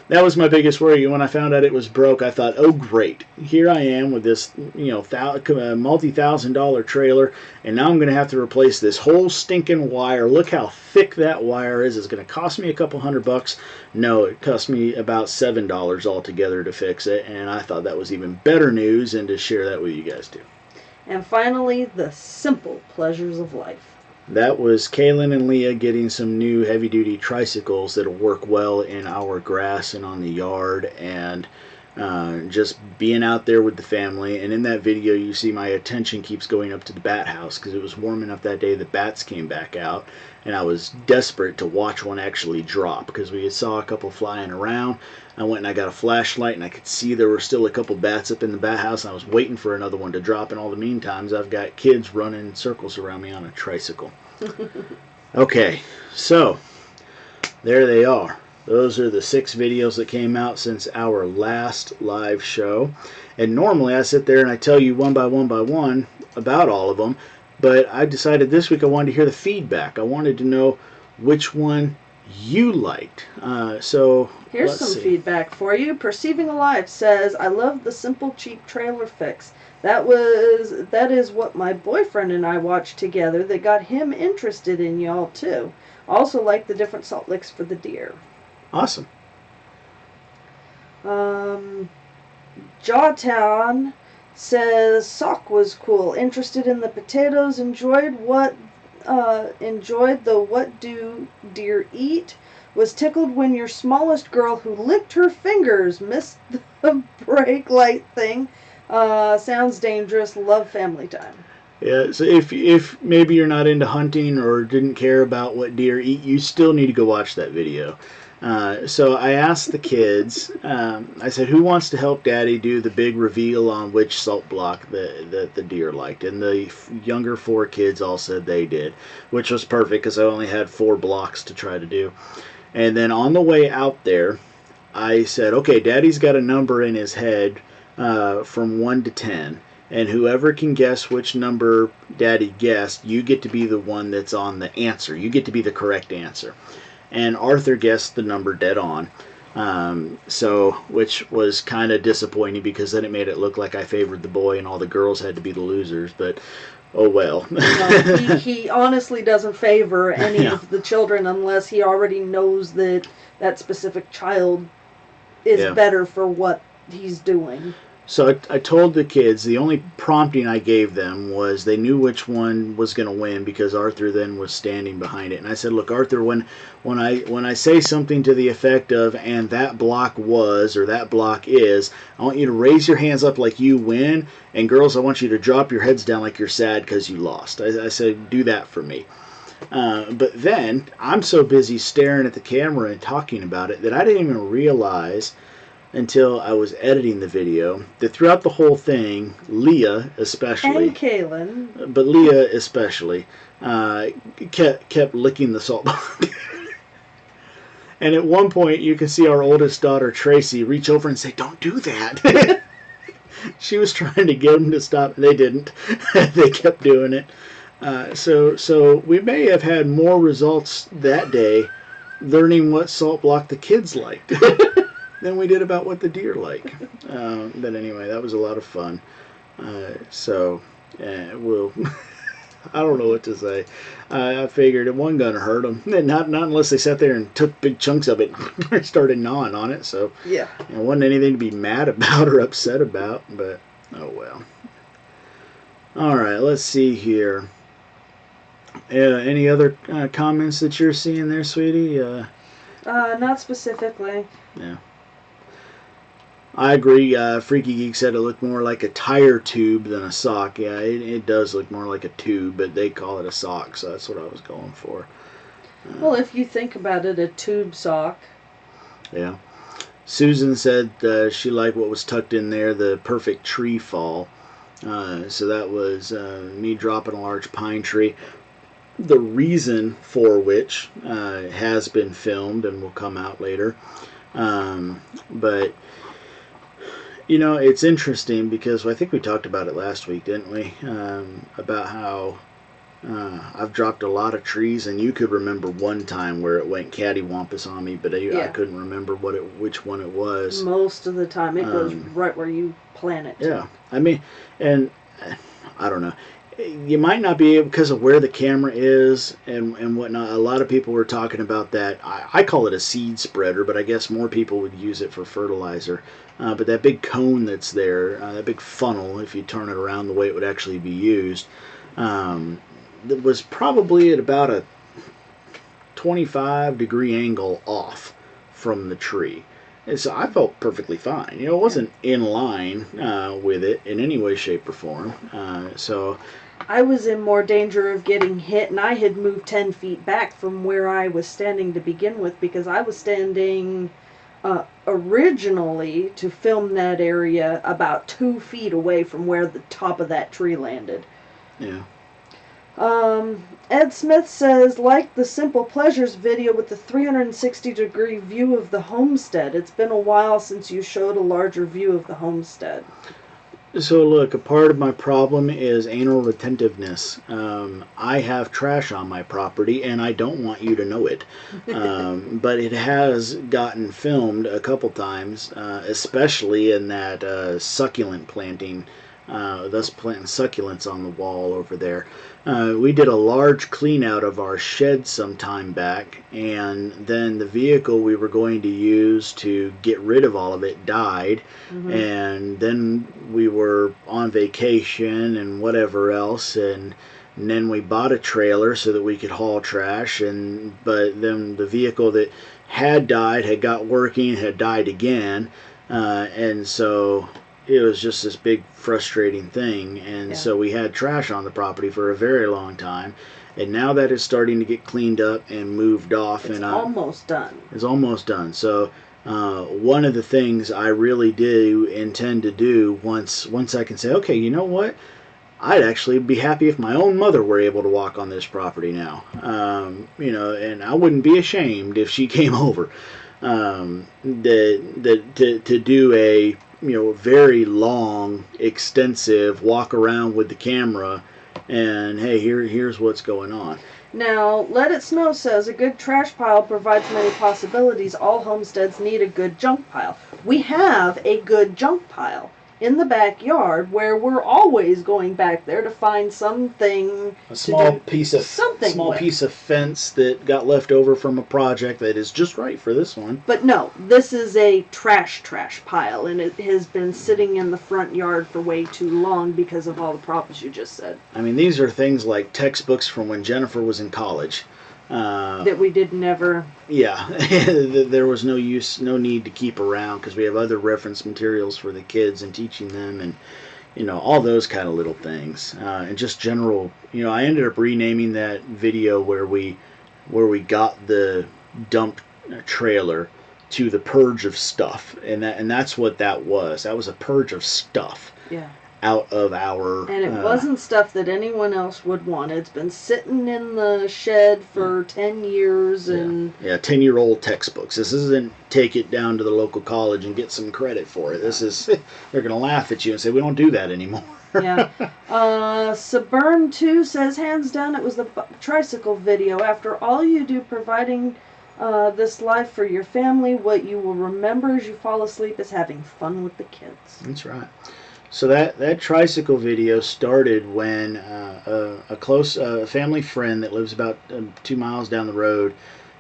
that was my biggest worry. When I found out it was broke, I thought, oh great, here I am with this, you know, multi-$1,000 trailer, and now I'm going to have to replace this whole stinking wire. Look how thick that wire is. It's going to cost me a couple $100. No, it cost me about $7 altogether to fix it, and I thought that was even better news, and to share that with you guys too. And finally, the simple pleasures of life. That was Kaylin and Leah getting some new heavy-duty tricycles that'll work well in our grass and on the yard, and just being out there with the family. And in that video you see my attention keeps going up to the bat house because it was warm enough that day the bats came back out, and I was desperate to watch one actually drop because we saw a couple flying around. I went and I got a flashlight and I could see there were still a couple bats up in the bat house, and I was waiting for another one to drop, and all the meantime I've got kids running in circles around me on a tricycle. Okay, so there they are. Those are the 6 videos that came out since our last live show. And normally I sit there and I tell you one by one about all of them, but I decided this week I wanted to hear the feedback. I wanted to know which one you liked. So here's some feedback for you. Perceiving Alive says, I love the simple cheap trailer fix. That is what my boyfriend and I watched together that got him interested in y'all too. Also like the different salt licks for the deer. Awesome. Jawtown says sock was cool. Interested in the potatoes. Enjoyed the what do deer eat. Was tickled when your smallest girl who licked her fingers missed the brake light thing. Sounds dangerous. Love family time. Yeah, so if maybe you're not into hunting or didn't care about what deer eat, you still need to go watch that video. So I asked the kids, I said, who wants to help Daddy do the big reveal on which salt block the deer liked? And the younger 4 kids all said they did, which was perfect because I only had 4 blocks to try to do. And then on the way out there, I said, okay, Daddy's got a number in his head from 1 to 10. And whoever can guess which number Daddy guessed, you get to be the one that's on the answer. You get to be the correct answer. And Arthur guessed the number dead on. Which was kind of disappointing because then it made it look like I favored the boy and all the girls had to be the losers. But oh well. No, he honestly doesn't favor any of the children unless he already knows that that specific child is better for what he's doing. So I told the kids, the only prompting I gave them was they knew which one was going to win because Arthur then was standing behind it. And I said, look, Arthur, when I say something to the effect of, and that block was, or that block is, I want you to raise your hands up like you win. And girls, I want you to drop your heads down like you're sad because you lost. I said, do that for me. But then I'm so busy staring at the camera and talking about it that I didn't even realize until I was editing the video that throughout the whole thing, Leah especially, and Kaylin, but Leah especially, kept licking the salt block. And at one point, you can see our oldest daughter Tracy reach over and say, "Don't do that." She was trying to get them to stop, and they didn't. They kept doing it. So we may have had more results that day learning what salt block the kids liked than we did about what the deer like. But anyway, that was a lot of fun. We'll I don't know what to say. I figured it wasn't going to hurt them. Not unless they sat there and took big chunks of it and started gnawing on it. So yeah, it wasn't anything to be mad about or upset about. But oh well. All right, let's see here. Any other comments that you're seeing there, sweetie? Not specifically. Yeah. I agree. Freaky Geek said it looked more like a tire tube than a sock. Yeah, it does look more like a tube, but they call it a sock, so that's what I was going for. Well, if you think about it, a tube sock. Yeah. Susan said she liked what was tucked in there, the perfect tree fall. So that was me dropping a large pine tree. The reason for which has been filmed and will come out later. But you know, it's interesting because I think we talked about it last week, didn't we? About how I've dropped a lot of trees, and you could remember one time where it went cattywampus on me, but I couldn't remember which one it was. Most of the time, it goes right where you plan it. Yeah, I mean, and I don't know. You might not be able, because of where the camera is and whatnot. A lot of people were talking about that. I call it a seed spreader, but I guess more people would use it for fertilizer. But that big cone that's there, that big funnel, if you turn it around the way it would actually be used, that was probably at about a 25-degree angle off from the tree. And so I felt perfectly fine. You know, it wasn't in line with it in any way, shape, or form. So I was in more danger of getting hit, and I had moved 10 feet back from where I was standing to begin with because I was standing originally to film that area about 2 feet away from where the top of that tree landed. Yeah. Ed Smith says, like the Simple Pleasures video with the 360-degree view of the homestead. It's been a while since you showed a larger view of the homestead. So look, a part of my problem is anal retentiveness. I have trash on my property, and I don't want you to know it. But it has gotten filmed a couple times, especially in that succulent planting. Thus planting succulents on the wall over there. We did a large clean out of our shed some time back, and then the vehicle we were going to use to get rid of all of it died. And then we were on vacation and whatever else, and then we bought a trailer so that we could haul trash, but then the vehicle that had died, had got working, had died again, and so it was just this big frustrating thing. And so we had trash on the property for a very long time, and now that is starting to get cleaned up and moved off. It's and almost done. It's almost done. So one of the things I really do intend to do once I can say, okay, you know what, I'd actually be happy if my own mother were able to walk on this property now. And I wouldn't be ashamed if she came over. To do a very long, extensive walk around with the camera, and hey, here's what's going on. Now, Let It Snow says a good trash pile provides many possibilities. All homesteads need a good junk pile. We have a good junk pile in the backyard where we're always going back there to find something. A small piece of fence that got left over from a project that is just right for this one. But no, this is a trash pile, and it has been sitting in the front yard for way too long because of all the problems you just said. I mean, these are things like textbooks from when Jennifer was in college. That we did never. Yeah, there was no need to keep around because we have other reference materials for the kids and teaching them, and all those kind of little things, and just general. I ended up renaming that video where we got the dump trailer to the purge of stuff, and that's what that was. That was a purge of stuff. Yeah. Out of our... And it wasn't stuff that anyone else would want. It's been sitting in the shed for 10 years and... Yeah, 10-year-old textbooks. This isn't take it down to the local college and get some credit for it. This is... They're going to laugh at you and say, we don't do that anymore. Yeah. Suburn 2 says, hands down, it was the tricycle video. After all you do providing this life for your family, what you will remember as you fall asleep is having fun with the kids. That's right. So that tricycle video started when a close family friend that lives about 2 miles down the road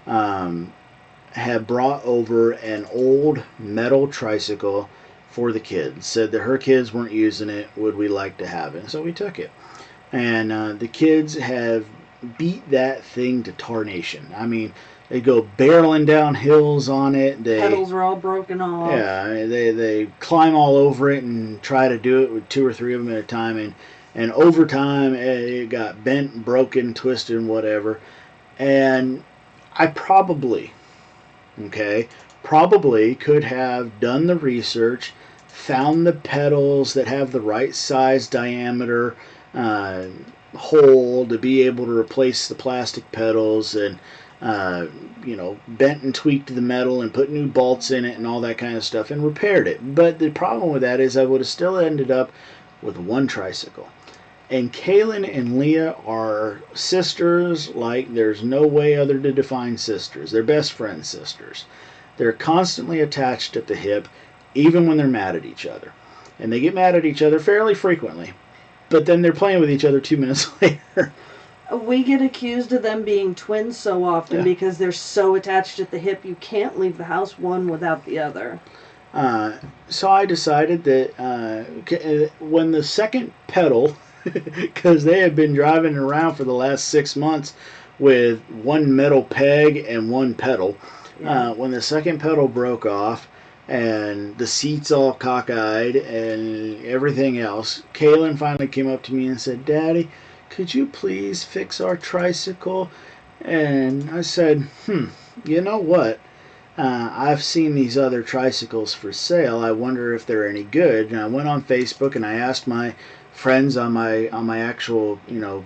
had brought over an old metal tricycle for the kids. Said that her kids weren't using it. Would we like to have it? And so we took it. And the kids have beat that thing to tarnation. I mean, they go barreling down hills on it. Pedals are all broken off. Yeah, they climb all over it and try to do it with 2 or 3 of them at a time. And over time, it got bent, broken, twisted, and whatever. And I probably could have done the research, found the pedals that have the right size diameter hole to be able to replace the plastic pedals, and bent and tweaked the metal and put new bolts in it and all that kind of stuff and repaired it. But the problem with that is I would have still ended up with one tricycle. And Kaylin and Leah are sisters like there's no way other to define sisters. They're best friend sisters. They're constantly attached at the hip, even when they're mad at each other. And they get mad at each other fairly frequently. But then they're playing with each other 2 minutes later. We get accused of them being twins so often because they're so attached at the hip you can't leave the house one without the other. So I decided that when the second pedal, because they had been driving around for the last 6 months with one metal peg and one pedal, when the second pedal broke off and the seats all cockeyed and everything else, Kaylin finally came up to me and said, Daddy, could you please fix our tricycle? And I said, you know what? I've seen these other tricycles for sale. I wonder if they're any good. And I went on Facebook and I asked my friends on my actual,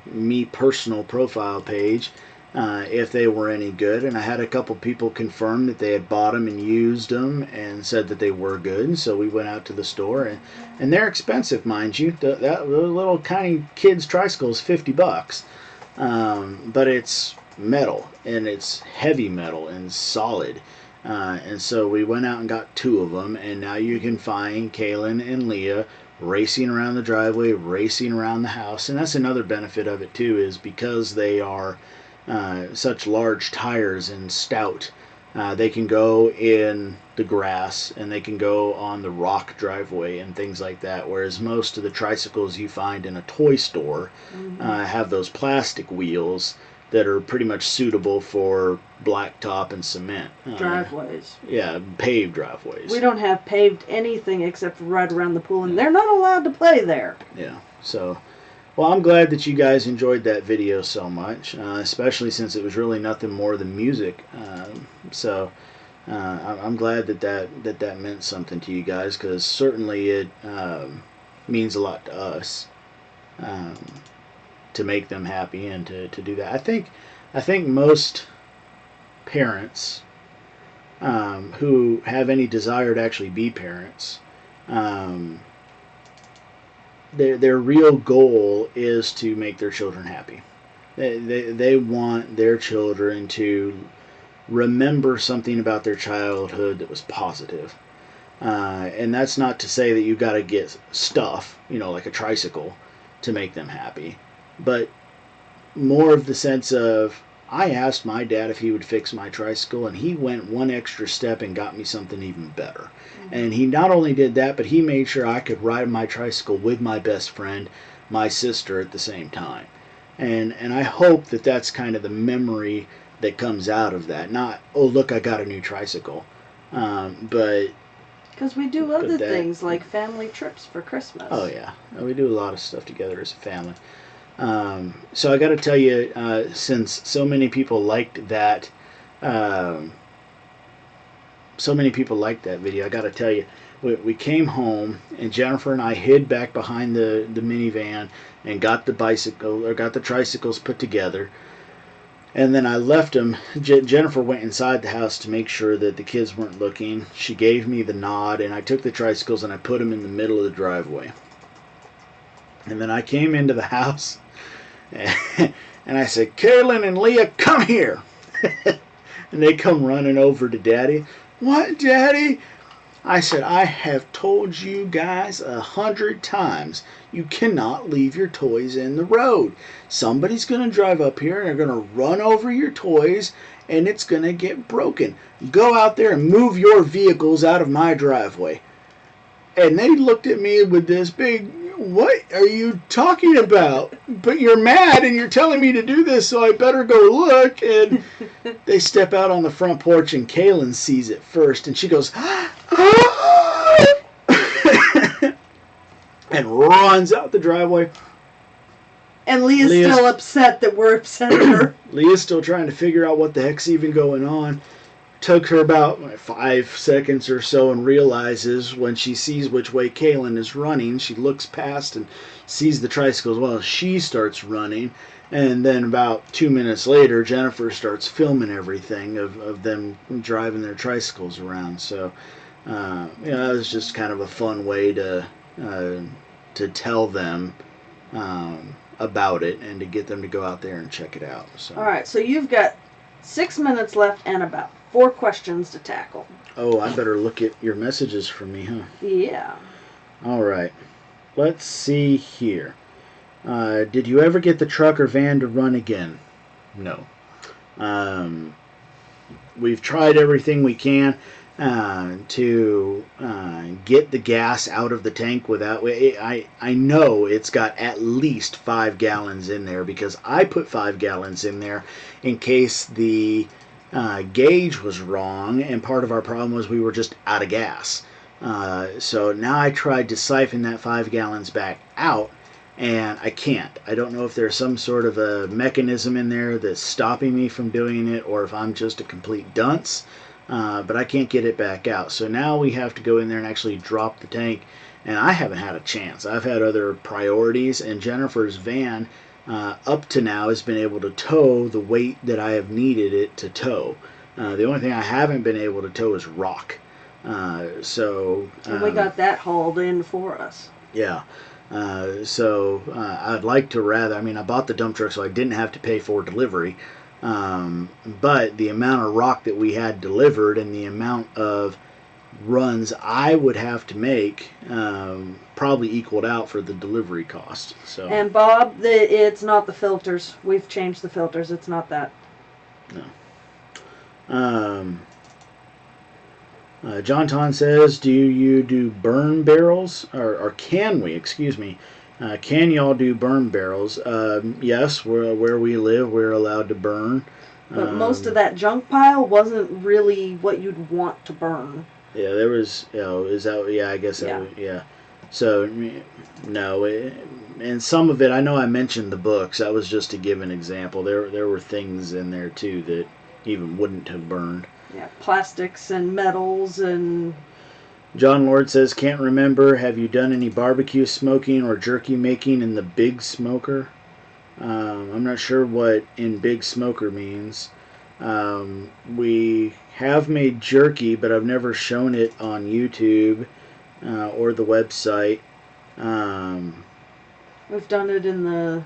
me personal profile page if they were any good. And I had a couple people confirm that they had bought them and used them and said that they were good. And so we went out to the store, and they're expensive, mind you. That little tiny kid's tricycle is $50. But it's metal, and it's heavy metal and solid. And so we went out and got 2 of them, and now you can find Kaylin and Leah racing around the driveway, racing around the house. And that's another benefit of it too, is because they are such large tires and stout, they can go in the grass and they can go on the rock driveway and things like that, whereas most of the tricycles you find in a toy store have those plastic wheels that are pretty much suitable for blacktop and cement. Driveways. Yeah, paved driveways. We don't have paved anything except for right around the pool, and they're not allowed to play there. Yeah, so, well, I'm glad that you guys enjoyed that video so much, especially since it was really nothing more than music. So I'm glad that meant something to you guys, because certainly it means a lot to us. To make them happy and to do that. I think most parents who have any desire to actually be parents, their real goal is to make their children happy. They want their children to remember something about their childhood that was positive. And that's not to say that you've got to get stuff, like a tricycle, to make them happy. But more of the sense of, I asked my dad if he would fix my tricycle, and he went one extra step and got me something even better. Mm-hmm. And he not only did that, but he made sure I could ride my tricycle with my best friend, my sister, at the same time. And I hope that that's kind of the memory that comes out of that. Not, oh, look, I got a new tricycle. But... Because we do other things like family trips for Christmas. Oh, yeah. We do a lot of stuff together as a family. So I got to tell you, since so many people liked that, video, I got to tell you, we came home and Jennifer and I hid back behind the minivan and got the tricycles put together. And then I left them. Jennifer went inside the house to make sure that the kids weren't looking. She gave me the nod, and I took the tricycles and I put them in the middle of the driveway. And then I came into the house, and I said, Kaylin and Leah, come here. And they come running over to Daddy. What, Daddy? I said, I have told you guys 100 times, you cannot leave your toys in the road. Somebody's going to drive up here and they're going to run over your toys and it's going to get broken. Go out there and move your vehicles out of my driveway. And they looked at me with this big, what are you talking about? But you're mad and you're telling me to do this, so I better go look. And they step out on the front porch and Kaylin sees it first and she goes, and runs out the driveway. And Leah's still upset that we're upsetting her. Leah's still trying to figure out what the heck's even going on. Took her about 5 seconds or so and realizes when she sees which way Kaylin is running, she looks past and sees the tricycle as well. She starts running. And then about 2 minutes later, Jennifer starts filming everything of them driving their tricycles around. So, it was just kind of a fun way to tell them about it and to get them to go out there and check it out. So. All right, so you've got 6 minutes left and about 4 questions to tackle. Oh, I better look at your messages for me, huh? Yeah. All right. Let's see here. Did you ever get the truck or van to run again? No. We've tried everything we can to get the gas out of the tank without... I know it's got at least 5 gallons in there because I put 5 gallons in there in case the gauge was wrong, and part of our problem was we were just out of gas. So now I tried to siphon that 5 gallons back out, and I can't. I don't know if there's some sort of a mechanism in there that's stopping me from doing it, or if I'm just a complete dunce, but I can't get it back out. So now we have to go in there and actually drop the tank, and I haven't had a chance. I've had other priorities, and Jennifer's van up to now has been able to tow the weight that I have needed it to tow. The only thing I haven't been able to tow is rock. And we got that hauled in for us. Yeah. I'd like to I bought the dump truck so I didn't have to pay for delivery. But the amount of rock that we had delivered and the amount of runs I would have to make probably equaled out for the delivery cost. So. And Bob, it's not the filters. We've changed the filters. It's not that. No. John Ton says, do you do burn barrels, or can we, Can y'all do burn barrels? Yes, where we live, we're allowed to burn. But most of that junk pile wasn't really what you'd want to burn. Yeah, there was, is that, yeah, I guess that was, yeah. So, no, and some of it, I know I mentioned the books, that was just to give an example. There were things in there, too, that even wouldn't have burned. Yeah, plastics and metals and... John Lord says, can't remember, have you done any barbecue smoking or jerky making in the big smoker? I'm not sure what in big smoker means. We have made jerky, but I've never shown it on YouTube or the website. We've done it in the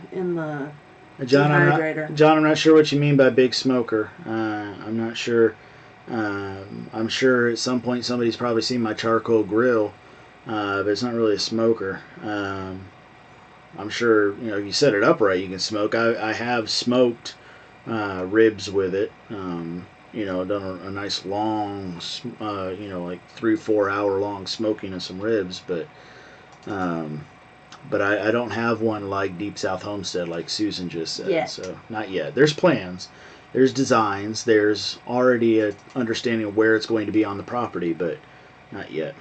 John, dehydrator. John, I'm not sure what you mean by big smoker. I'm not sure. I'm sure at some point somebody's probably seen my charcoal grill, but it's not really a smoker. I'm sure, if you set it up right, you can smoke. I have smoked ribs with it. Done a nice long, like 3-4 hour long smoking of some ribs, but I don't have one like Deep South Homestead like Susan just said. Yeah. So not yet. There's plans, there's designs, there's already a understanding of where it's going to be on the property, but not yet.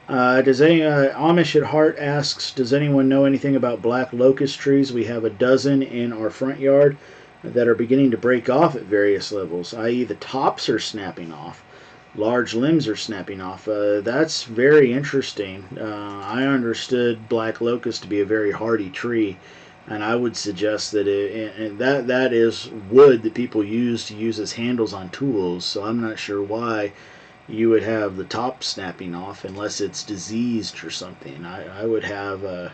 Amish at Heart asks, does anyone know anything about black locust trees? We have a dozen in our front yard that are beginning to break off at various levels, i.e. the tops are snapping off. Large limbs are snapping off. That's very interesting. I understood black locust to be a very hardy tree, and I would suggest that that is wood that people use as handles on tools, so I'm not sure why you would have the top snapping off unless it's diseased or something. I would have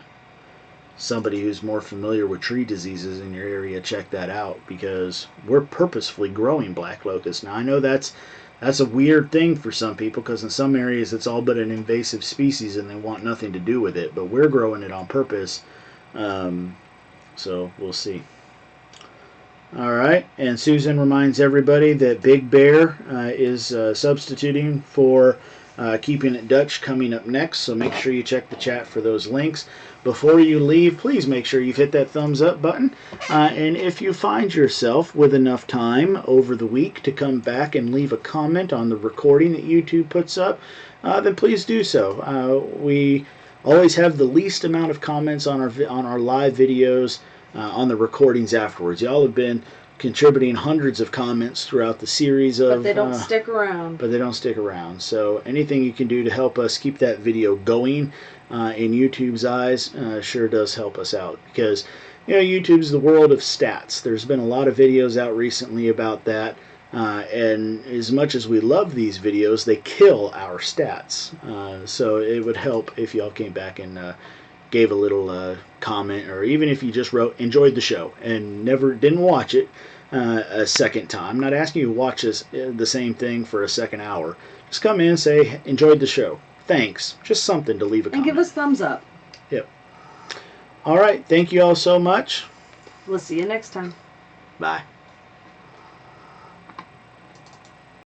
somebody who's more familiar with tree diseases in your area check that out, because we're purposefully growing black locust. Now I know that's a weird thing for some people, because in some areas it's all but an invasive species and they want nothing to do with it, but we're growing it on purpose, so we'll see. Alright, and Susan reminds everybody that Big Bear is substituting for Keeping It Dutch coming up next, so make sure you check the chat for those links. Before you leave, please make sure you've hit that thumbs up button, and if you find yourself with enough time over the week to come back and leave a comment on the recording that YouTube puts up, then please do so. We always have the least amount of comments on our live videos on the recordings afterwards. Y'all have been contributing hundreds of comments throughout the series of... But they don't stick around. But they don't stick around. So anything you can do to help us keep that video going in YouTube's eyes sure does help us out. Because, YouTube's the world of stats. There's been a lot of videos out recently about that. And as much as we love these videos, they kill our stats. So it would help if y'all came back and gave a little comment, or even if you just wrote enjoyed the show and didn't watch it a second time. I'm not asking you to watch the same thing for a second hour. Just come in and say enjoyed the show, thanks, just something to leave a comment. And give us thumbs up. Yep. All right, thank you all so much. We'll see you next time. Bye.